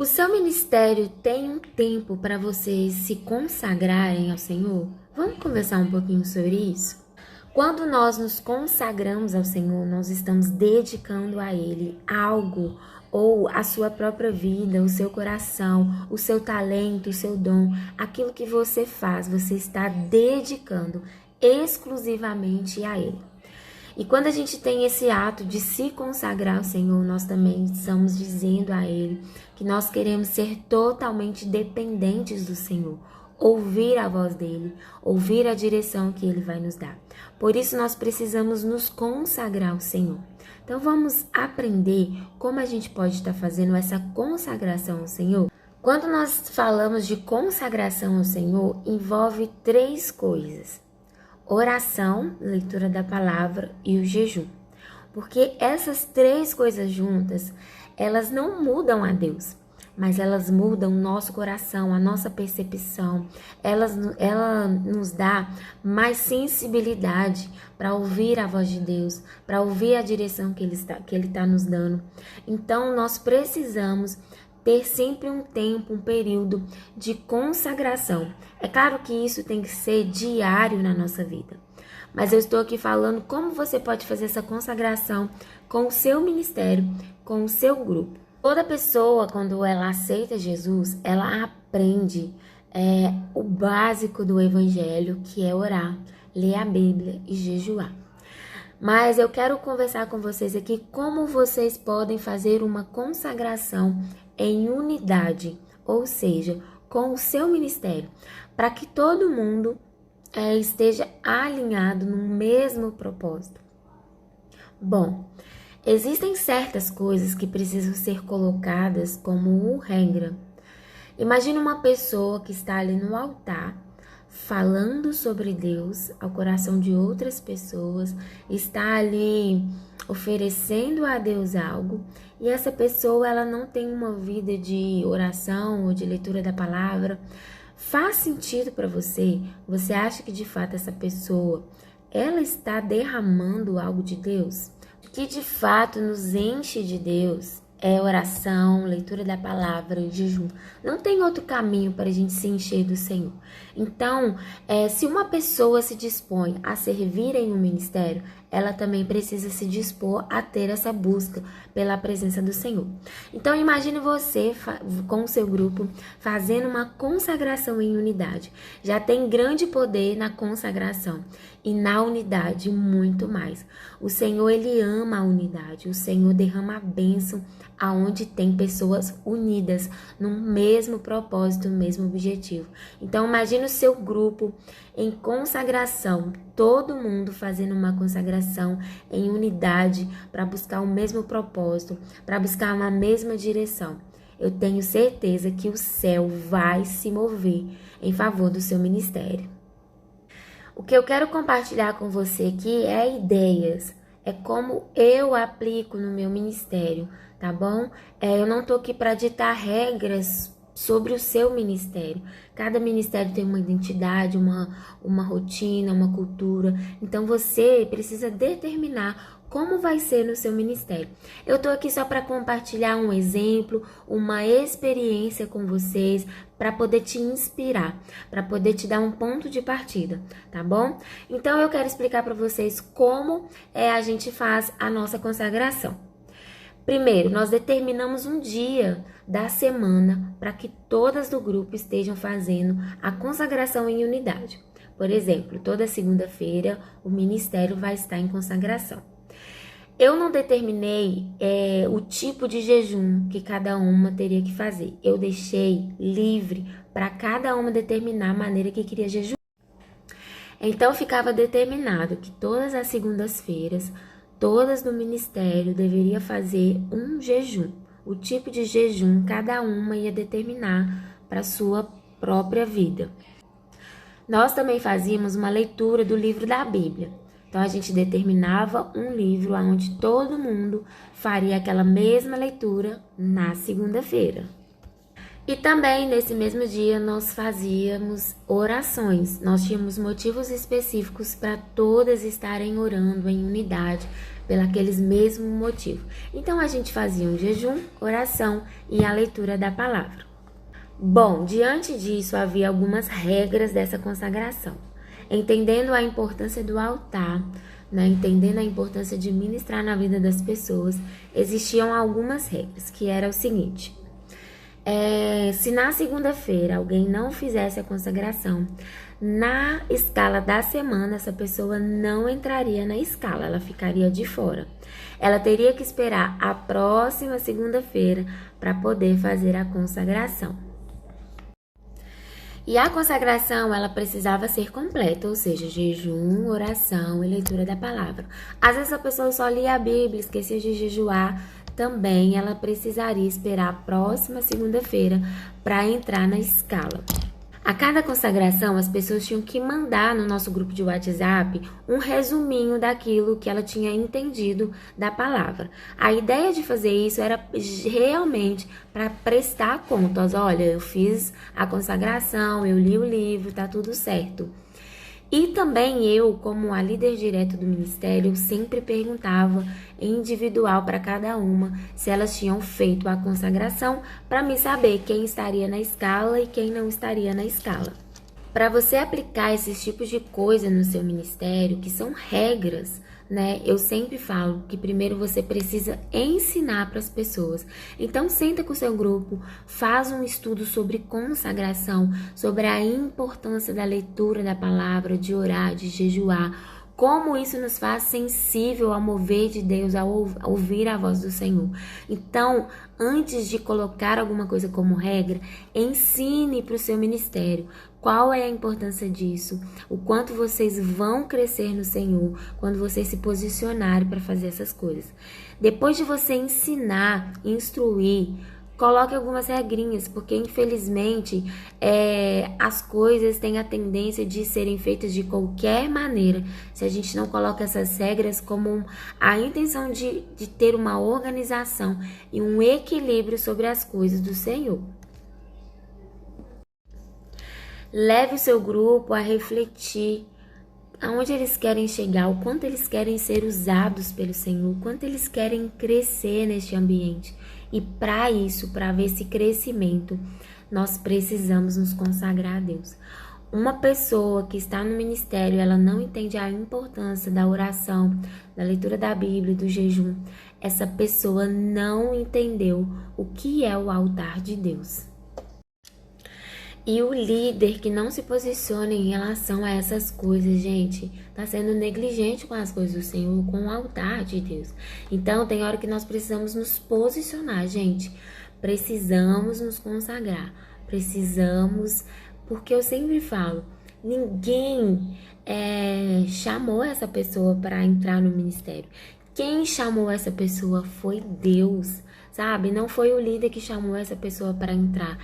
O seu ministério tem um tempo para vocês se consagrarem ao Senhor? Vamos conversar um pouquinho sobre isso? Quando nós nos consagramos ao Senhor, nós estamos dedicando a Ele algo, ou a sua própria vida, o seu coração, o seu talento, o seu dom, aquilo que você faz, você está dedicando exclusivamente a Ele. E quando a gente tem esse ato de se consagrar ao Senhor, nós também estamos dizendo a Ele que nós queremos ser totalmente dependentes do Senhor, ouvir a voz dEle, ouvir a direção que Ele vai nos dar. Por isso nós precisamos nos consagrar ao Senhor. Então vamos aprender como a gente pode estar fazendo essa consagração ao Senhor. Quando nós falamos de consagração ao Senhor, envolve 3 coisas: oração, leitura da palavra e o jejum. Porque essas 3 coisas juntas, elas não mudam a Deus, mas elas mudam o nosso coração, a nossa percepção. Ela nos dá mais sensibilidade para ouvir a voz de Deus, para ouvir a direção que Ele está nos dando. Então, nós precisamos ter sempre um tempo, um período de consagração. É claro que isso tem que ser diário na nossa vida, mas eu estou aqui falando como você pode fazer essa consagração com o seu ministério, com o seu grupo. Toda pessoa, quando ela aceita Jesus, ela aprende o básico do evangelho, que é orar, ler a Bíblia e jejuar. Mas eu quero conversar com vocês aqui como vocês podem fazer uma consagração em unidade, ou seja, com o seu ministério, para que todo mundo esteja alinhado no mesmo propósito. Bom, existem certas coisas que precisam ser colocadas como regra. Imagine uma pessoa que está ali no altar, falando sobre Deus ao coração de outras pessoas, está ali oferecendo a Deus algo, e essa pessoa ela não tem uma vida de oração ou de leitura da palavra. Faz sentido para você? Você acha que de fato essa pessoa ela está derramando algo de Deus? O que de fato nos enche de Deus é oração, leitura da palavra e jejum. Não tem outro caminho para a gente se encher do Senhor. Então, se uma pessoa se dispõe a servir em um ministério, ela também precisa se dispor a ter essa busca pela presença do Senhor. Então, imagine você com o seu grupo fazendo uma consagração em unidade. Já tem grande poder na consagração e na unidade muito mais. O Senhor, Ele ama a unidade. O Senhor derrama a bênção aonde tem pessoas unidas no mesmo propósito, no mesmo objetivo. Então, imagine o seu grupo em consagração, todo mundo fazendo uma consagração em unidade para buscar o mesmo propósito, para buscar uma mesma direção. Eu tenho certeza que o céu vai se mover em favor do seu ministério. O que eu quero compartilhar com você aqui é ideias, é como eu aplico no meu ministério, tá bom? Eu não tô aqui para ditar regras sobre o seu ministério. Cada ministério tem uma identidade, uma rotina, uma cultura. Então você precisa determinar como vai ser no seu ministério. Eu tô aqui só para compartilhar um exemplo, uma experiência com vocês, para poder te inspirar, para poder te dar um ponto de partida, tá bom? Então eu quero explicar para vocês como a gente faz a nossa consagração. Primeiro, nós determinamos um dia da semana para que todas do grupo estejam fazendo a consagração em unidade. Por exemplo, toda segunda-feira o ministério vai estar em consagração. Eu não determinei o tipo de jejum que cada uma teria que fazer. Eu deixei livre para cada uma determinar a maneira que queria jejuar. Então, ficava determinado que todas as segundas-feiras, todas do ministério deveriam fazer um jejum. O tipo de jejum cada uma ia determinar para a sua própria vida. Nós também fazíamos uma leitura do livro da Bíblia. Então, a gente determinava um livro onde todo mundo faria aquela mesma leitura na segunda-feira. E também nesse mesmo dia nós fazíamos orações. Nós tínhamos motivos específicos para todas estarem orando em unidade pelaqueles mesmo motivo. Então a gente fazia um jejum, oração e a leitura da palavra. Bom, diante disso havia algumas regras dessa consagração. Entendendo a importância do altar, né, entendendo a importância de ministrar na vida das pessoas, existiam algumas regras, que era o seguinte: se na segunda-feira alguém não fizesse a consagração, na escala da semana, essa pessoa não entraria na escala, ela ficaria de fora. Ela teria que esperar a próxima segunda-feira para poder fazer a consagração. E a consagração, ela precisava ser completa, ou seja, jejum, oração e leitura da palavra. Às vezes a pessoa só lia a Bíblia, esquecia de jejuar, também ela precisaria esperar a próxima segunda-feira para entrar na escala. A cada consagração, as pessoas tinham que mandar no nosso grupo de WhatsApp um resuminho daquilo que ela tinha entendido da palavra. A ideia de fazer isso era realmente para prestar contas. Olha, eu fiz a consagração, eu li o livro, tá tudo certo. E também eu, como a líder direta do ministério, sempre perguntava individual para cada uma se elas tinham feito a consagração, para me saber quem estaria na escala e quem não estaria na escala. Para você aplicar esses tipos de coisa no seu ministério, que são regras, né? Eu sempre falo que primeiro você precisa ensinar para as pessoas. Então senta com o seu grupo, faz um estudo sobre consagração, sobre a importância da leitura da palavra, de orar, de jejuar, como isso nos faz sensível ao mover de Deus, ao ouvir a voz do Senhor. Então, antes de colocar alguma coisa como regra, ensine para o seu ministério qual é a importância disso, o quanto vocês vão crescer no Senhor quando vocês se posicionarem para fazer essas coisas. Depois de você ensinar, instruir, coloque algumas regrinhas, porque infelizmente as coisas têm a tendência de serem feitas de qualquer maneira, se a gente não coloca essas regras como a intenção de ter uma organização e um equilíbrio sobre as coisas do Senhor. Leve o seu grupo a refletir aonde eles querem chegar, o quanto eles querem ser usados pelo Senhor, o quanto eles querem crescer neste ambiente. E para isso, para ver esse crescimento, nós precisamos nos consagrar a Deus. Uma pessoa que está no ministério, ela não entende a importância da oração, da leitura da Bíblia, do jejum. Essa pessoa não entendeu o que é o altar de Deus. E o líder que não se posiciona em relação a essas coisas, gente, tá sendo negligente com as coisas do Senhor, com o altar de Deus. Então, tem hora que nós precisamos nos posicionar, gente. Precisamos nos consagrar. Precisamos, porque eu sempre falo, ninguém chamou essa pessoa para entrar no ministério. Quem chamou essa pessoa foi Deus, sabe? Não foi o líder que chamou essa pessoa para entrar.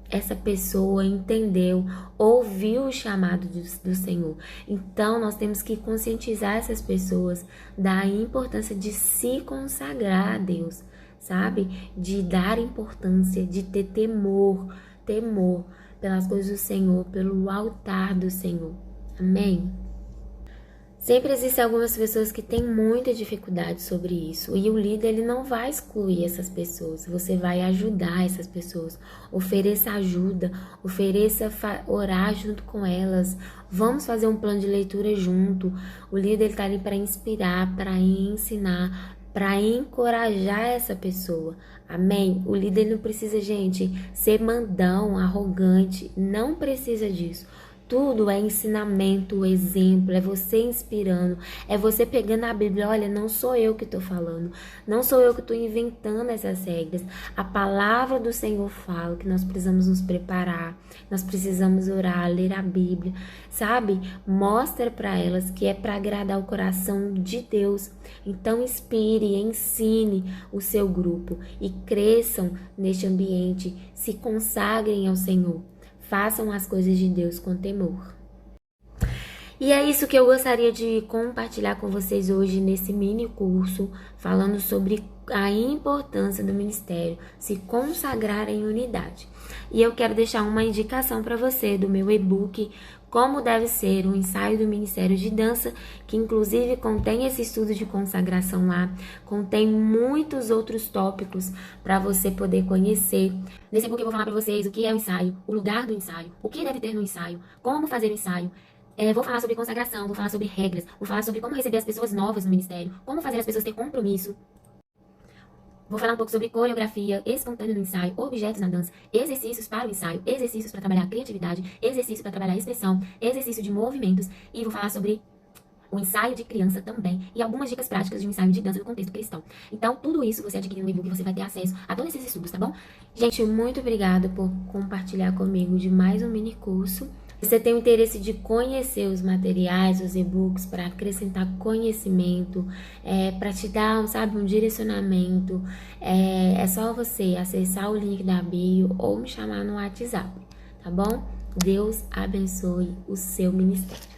Essa pessoa entendeu, ouviu o chamado do Senhor. Então, nós temos que conscientizar essas pessoas da importância de se consagrar a Deus, sabe? De dar importância, de ter temor pelas coisas do Senhor, pelo altar do Senhor. Amém? Sempre existem algumas pessoas que têm muita dificuldade sobre isso, e o líder ele não vai excluir essas pessoas, você vai ajudar essas pessoas, ofereça ajuda, ofereça orar junto com elas, vamos fazer um plano de leitura junto. O líder está ali para inspirar, para ensinar, para encorajar essa pessoa, amém? O líder não precisa, gente, ser mandão, arrogante, não precisa disso. Tudo é ensinamento, exemplo, é você inspirando, é você pegando a Bíblia. Olha, não sou eu que estou falando, não sou eu que estou inventando essas regras. A palavra do Senhor fala que nós precisamos nos preparar, nós precisamos orar, ler a Bíblia, sabe? Mostra para elas que é para agradar o coração de Deus. Então inspire, ensine o seu grupo e cresçam neste ambiente, se consagrem ao Senhor. Façam as coisas de Deus com temor. E é isso que eu gostaria de compartilhar com vocês hoje nesse mini curso, falando sobre a importância do ministério, se consagrar em unidade. E eu quero deixar uma indicação para você do meu e-book Como Deve Ser um Ensaio do Ministério de Dança, que inclusive contém esse estudo de consagração lá, contém muitos outros tópicos para você poder conhecer. Nesse e-book eu vou falar para vocês o que é o ensaio, o lugar do ensaio, o que deve ter no ensaio, como fazer o ensaio. Vou falar sobre consagração, vou falar sobre regras, vou falar sobre como receber as pessoas novas no ministério, como fazer as pessoas ter compromisso. Vou falar um pouco sobre coreografia espontânea no ensaio, objetos na dança, exercícios para o ensaio, exercícios para trabalhar a criatividade, exercício para trabalhar a expressão, exercício de movimentos, e vou falar sobre o ensaio de criança também e algumas dicas práticas de um ensaio de dança no contexto cristão. Então, tudo isso você adquire no e-book, você vai ter acesso a todos esses estudos, tá bom? Gente, muito obrigada por compartilhar comigo de mais um mini curso. Se você tem o interesse de conhecer os materiais, os e-books, para acrescentar conhecimento, para te dar, sabe, um direcionamento, é só você acessar o link da bio ou me chamar no WhatsApp, tá bom? Deus abençoe o seu ministério.